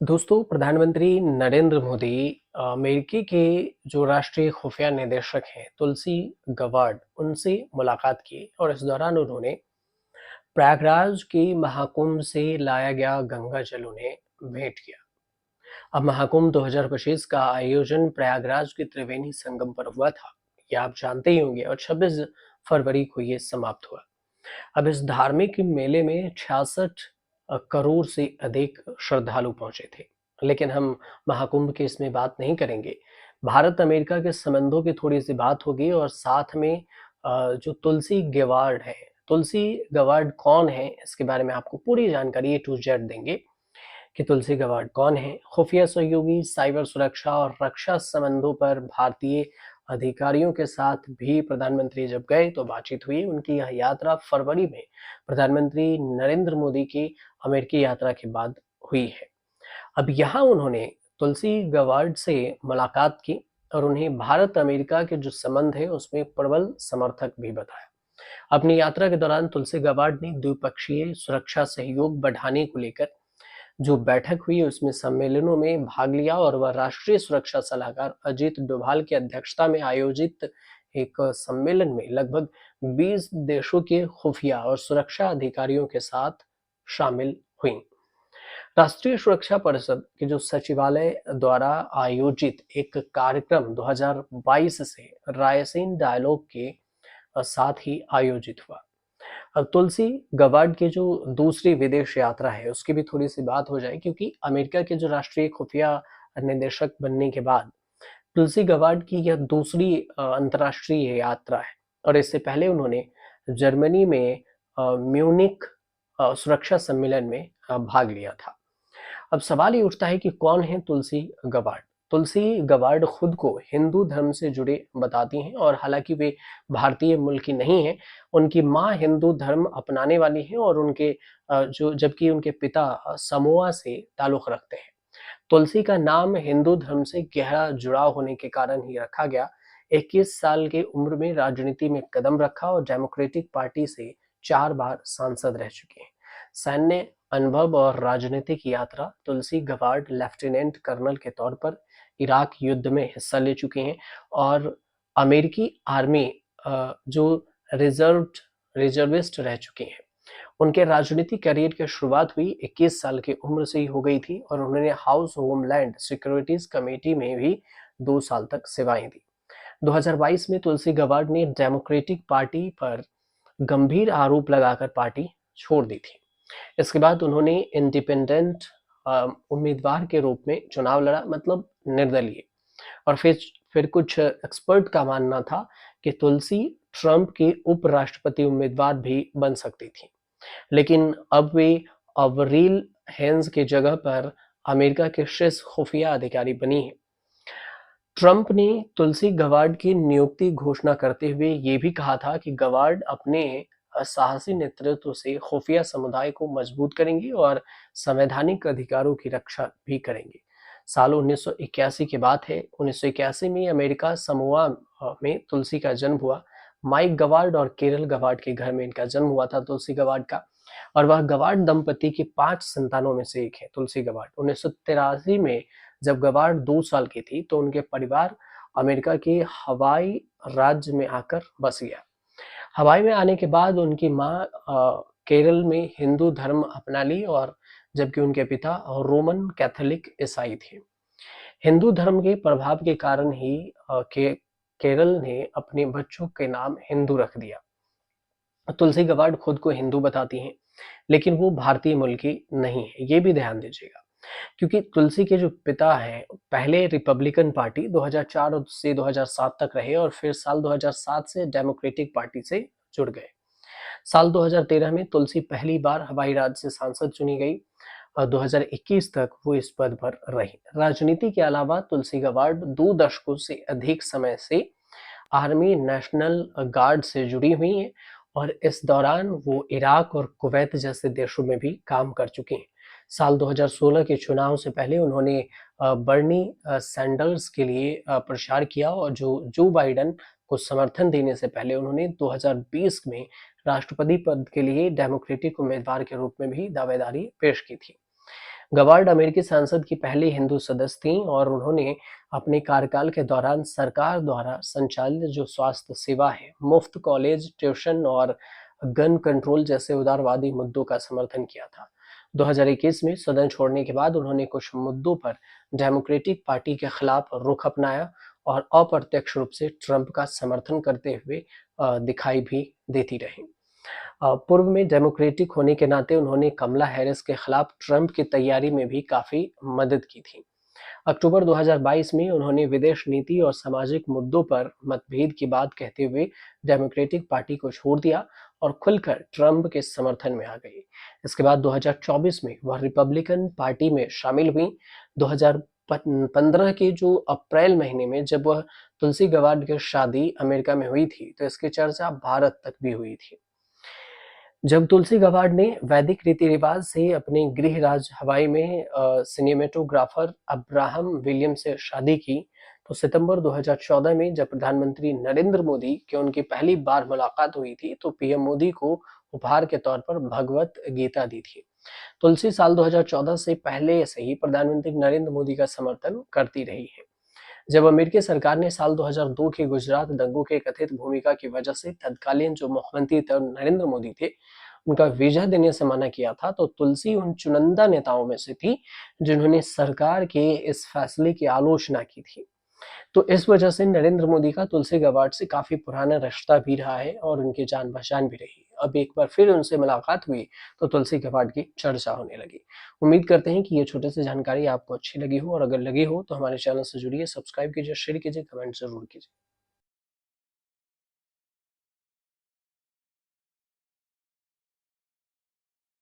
दोस्तों, प्रधानमंत्री नरेंद्र मोदी अमेरिकी के जो राष्ट्रीय खुफिया निदेशक हैं तुलसी गवार्ड उनसे मुलाकात की और इस दौरान उन्होंने प्रयागराज के महाकुंभ से लाया गया गंगा जल उन्हें भेंट किया। अब महाकुंभ 2025 का आयोजन प्रयागराज के त्रिवेणी संगम पर हुआ था। ये आप जानते ही होंगे और 26 फरवरी को ये समाप्त हुआ। अब इस धार्मिक मेले में 66 करोड़ से अधिक श्रद्धालु पहुंचे थे। लेकिन हम महाकुंभ की इसमें बात नहीं करेंगे। भारत अमेरिका के संबंधों की थोड़ी सी बात होगी और साथ में जो तुलसी गेवार्ड है, तुलसी गवार्ड कौन है, इसके बारे में आपको पूरी जानकारी ए टू जेड देंगे कि तुलसी गवार्ड कौन है। खुफिया सहयोगी, साइबर सुरक्षा और रक्षा संबंधों पर भारतीय अधिकारियों के साथ भी प्रधानमंत्री जब गए तो बातचीत हुई। उनकी यह यात्रा फरवरी में प्रधानमंत्री नरेंद्र मोदी की अमेरिकी यात्रा के बाद हुई है। अब यहाँ उन्होंने तुलसी गवार्ड से मुलाकात की और उन्हें भारत अमेरिका के जो संबंध है उसमें प्रबल समर्थक भी बताया। अपनी यात्रा के दौरान तुलसी गवार्ड ने द्विपक्षीय सुरक्षा सहयोग बढ़ाने को लेकर जो बैठक हुई उसमें सम्मेलनों में भाग लिया और वह राष्ट्रीय सुरक्षा सलाहकार अजीत डोभाल की अध्यक्षता में आयोजित एक सम्मेलन में लगभग 20 देशों के खुफिया और सुरक्षा अधिकारियों के साथ शामिल हुई। राष्ट्रीय सुरक्षा परिषद के जो सचिवालय द्वारा आयोजित एक कार्यक्रम 2022 से रायसीन डायलॉग के साथ ही आयोजित हुआ। अब तुलसी गवार्ड की जो दूसरी विदेश यात्रा है उसकी भी थोड़ी सी बात हो जाए, क्योंकि अमेरिका के जो राष्ट्रीय खुफिया निदेशक बनने के बाद तुलसी गवार्ड की यह दूसरी अंतर्राष्ट्रीय यात्रा है और इससे पहले उन्होंने जर्मनी में म्यूनिक सुरक्षा सम्मेलन में भाग लिया था। अब सवाल ये उठता है कि कौन है तुलसी गवार्ड। तुलसी गवार्ड खुद को हिंदू धर्म से जुड़े बताती हैं और हालांकि वे भारतीय मूल की नहीं है। उनकी माँ हिंदू धर्म अपनाने वाली है और उनके जो जबकि उनके पिता समोआ से ताल्लुक रखते हैं। तुलसी का नाम हिंदू धर्म से गहरा जुड़ाव होने के कारण ही रखा गया। 21 साल की उम्र में राजनीति में कदम रखा और डेमोक्रेटिक पार्टी से 4 बार सांसद रह चुके हैं। सैन्य अनुभव और राजनीतिक यात्रा, तुलसी गवार्ड लेफ्टिनेंट कर्नल के तौर पर इराक युद्ध में हिस्सा ले चुके हैं और अमेरिकी आर्मी जो रिजर्विस्ट रह चुके हैं। उनके राजनीतिक करियर की शुरुआत हुई 21 साल की उम्र से ही हो गई थी और उन्होंने हाउस होमलैंड सिक्योरिटीज कमेटी में भी 2 साल तक सेवाएं दी। 2022 में तुलसी गवार्ड ने डेमोक्रेटिक पार्टी पर गंभीर आरोप लगाकर पार्टी छोड़ दी थी। इसके बाद उन्होंने इंडिपेंडेंट उम्मीदवार के रूप में चुनाव लड़ा, मतलब निर्दलीय। और फिर कुछ एक्सपर्ट का मानना था कि तुलसी ट्रंप की उपराष्ट्रपति उम्मीदवार भी बन सकती थी, लेकिन अब वे अवरील हेन्स की जगह पर अमेरिका के शीर्ष खुफिया अधिकारी बनी है। ट्रंप ने तुलसी गवार्ड की नियुक्ति घोषणा करते हुए ये भी कहा था कि गवार्ड अपने साहसी नेतृत्व से खुफिया समुदाय को मजबूत करेंगी और संवैधानिक अधिकारों की रक्षा भी करेंगी। साल 1981 की बात है। 1981 में अमेरिका समोआ में तुलसी का जन्म हुआ। माइक गवार्ड और केरल गवार्ड के घर में इनका जन्म हुआ था तुलसी गवार्ड का, और वह गवार्ड दंपति की 5 संतानों में से एक है तुलसी गवार्ड। 1983 में जब गवार्ड 2 साल की थी तो उनके परिवार अमेरिका के हवाई राज्य में आकर बस गया। हवाई में आने के बाद उनकी माँ केरल में हिंदू धर्म अपना ली और जबकि उनके पिता रोमन कैथोलिक ईसाई थे। हिंदू धर्म के प्रभाव के कारण ही केरल ने अपने बच्चों के नाम हिंदू रख दिया। तुलसी गवार्ड खुद को हिंदू बताती हैं, लेकिन वो भारतीय मूल की नहीं है, ये भी ध्यान दीजिएगा। क्योंकि तुलसी के जो पिता हैं पहले रिपब्लिकन पार्टी 2004 से 2007 तक रहे और फिर साल 2007 से डेमोक्रेटिक पार्टी से जुड़ गए। साल 2013 में तुलसी पहली बार हवाई राज्य से सांसद चुनी गई और 2021 तक वो इस पद पर रही। राजनीति के अलावा तुलसी गवार्ड 2 दशकों से अधिक समय से आर्मी नेशनल गार्ड से जुड़ी हुई हैं और इस दौरान वो इराक और कुवैत जैसे देशों में भी काम कर चुकी हैं। साल 2016 के चुनाव से पहले उन्होंने बर्नी सैंडर्स के लिए प्रचार किया और जो बाइडेन को समर्थन देने से पहले उन्होंने 2020 में राष्ट्रपति पद के लिए डेमोक्रेटिक उम्मीदवार के रूप में भी दावेदारी पेश की थी। गवार्ड अमेरिकी संसद की पहली हिंदू सदस्य थीं और उन्होंने अपने कार्यकाल के दौरान सरकार द्वारा संचालित जो स्वास्थ्य सेवा है, मुफ्त कॉलेज, ट्यूशन और गन कंट्रोल जैसे उदारवादी मुद्दों का समर्थन किया था। 2021 में सदन छोड़ने के बाद उन्होंने कुछ मुद्दों पर डेमोक्रेटिक पार्टी के खिलाफ रुख अपनाया और अप्रत्यक्ष रूप से ट्रंप का समर्थन करते हुए दिखाई भी देती रहीं। पूर्व में डेमोक्रेटिक होने के नाते उन्होंने कमला हैरिस के खिलाफ ट्रंप की तैयारी में भी काफी मदद की थी। अक्टूबर 2022 में उन्होंने विदेश नीति और सामाजिक मुद्दों पर मतभेद की बात कहते हुए डेमोक्रेटिक पार्टी को छोड़ दिया और खुलकर ट्रंप के समर्थन में आ गई। इसके बाद 2024 में वह रिपब्लिकन पार्टी में शामिल हुई। 2015 के जो अप्रैल महीने में जब वह तुलसी गवार्ड की शादी अमेरिका में हुई थी, तो इसकी चर्चा भारत तक भी हुई थी। जब तुलसी गवार्ड ने वैदिक रीति-रिवाज से अपने गृह राज्य हवाई में सिनेमेटोग्राफर अब्राहम विलियम से शादी की, तो सितंबर 2014 में जब प्रधानमंत्री नरेंद्र मोदी की उनकी पहली बार मुलाकात हुई थी, तो पीएम मोदी को उपहार के तौर पर भगवत गीता दी थी। तुलसी साल 2014 से पहले से ही प्रधानमंत्री नरेंद्र मोदी का समर्थन करती रही है। जब अमेरिकी सरकार ने साल 2002 के गुजरात दंगों के कथित भूमिका की वजह से तत्कालीन जो मुख्यमंत्री थे नरेंद्र मोदी थे, उनका वीजा देने से मना किया था, तो तुलसी उन चुनिंदा नेताओं में से थी जिन्होंने सरकार के इस फैसले की आलोचना की थी। तो इस वजह से नरेंद्र मोदी का तुलसी गवार्ड से काफी पुराना रिश्ता भी रहा है और उनकी जान पहचान भी रही। अब एक बार फिर उनसे मुलाकात हुई तो तुलसी गवार्ड की चर्चा होने लगी। उम्मीद करते हैं कि ये छोटी सी जानकारी आपको अच्छी लगी हो और अगर लगी हो तो हमारे चैनल से जुड़िए, सब्सक्राइब कीजिए, शेयर कीजिए, कमेंट जरूर कीजिए।